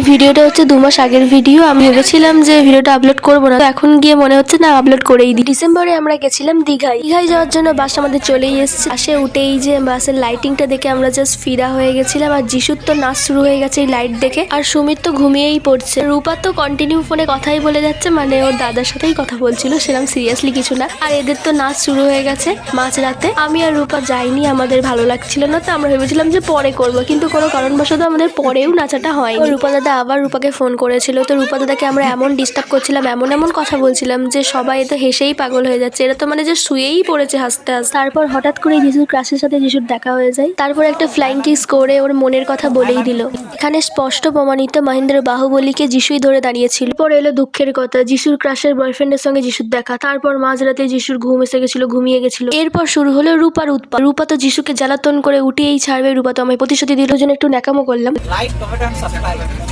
ভিডিওটা হচ্ছে 2 মাস আগের ভিডিও। আমি ভেবেছিলাম যে ভিডিওটা আপলোড করবো না, এখন গিয়ে মনে হচ্ছে না আপলোড করেই দিই। ডিসেম্বরে আমরা গেছিলাম দীঘায় যাওয়ার জন্য বাস আমাদের চলেই এসেছে। বাসে উঠেই যে বাসের লাইটিংটা দেখে আমরা জাস্ট ফিদা হয়ে গেছিলাম। আর যিশুর তো নাচ শুরু হয়ে গেছে এই লাইট দেখে, আর সুমিত তো ঘুমিয়েই পড়ছে। রূপা তো কন্টিনিউ ফোনে কথাই বলে যাচ্ছে, মানে ওর দাদার সাথেই কথা বলছিল, সেরকম সিরিয়াসলি কিছু না। আর এদের তো নাচ শুরু হয়ে গেছে মাঝরাতে। আমি আর রূপা যাইনি, আমাদের ভালো লাগছিল না, তো আমরা ভেবেছিলাম যে পরে করবো, কিন্তু কোনো কারণবশত আমাদের পরেও নাচাটা হয়নি। রূপা দাদা আবার রূপাকে ফোন করেছিল, তো রূপা দাদাকে আমরা এমন ডিস্টার্ব করছিলাম, এমন কথা বলছিলাম যে সবাই তো হেসেই পাগল হয়ে যাচ্ছে। এরা তো মানে যে শুয়েই পড়েছে হাসতে হাসতে। তারপর হঠাৎ করে যিশুর ক্রাশের সাথে যিশুর দেখা হয়ে যায়। তারপর একটা ফ্লাইং কিস করে ওর মনের কথা বলেই দিল। এখানে স্পষ্ট প্রমাণিত মহেন্দ্র বাহুবলীকে যিশুই ধরে দাঁড়িয়েছিল। পর এলো দুঃখের কথা, যিশুর ক্রাশের বয়ফ্রেন্ডের সঙ্গে যিশুর দেখা। তারপর মাঝরাতে যিশুর ঘুম এসে গেছিল, ঘুমিয়ে গেছিল। এরপর শুরু হলো রূপার উৎপাত। রূপা তো যিশুকে জ্বালাতন করে উঠিয়েই ছাড়বে। রূপা তো আমায় প্রতিশ্রুতি দিল, জন্য একটু ন্যাকামো করলাম।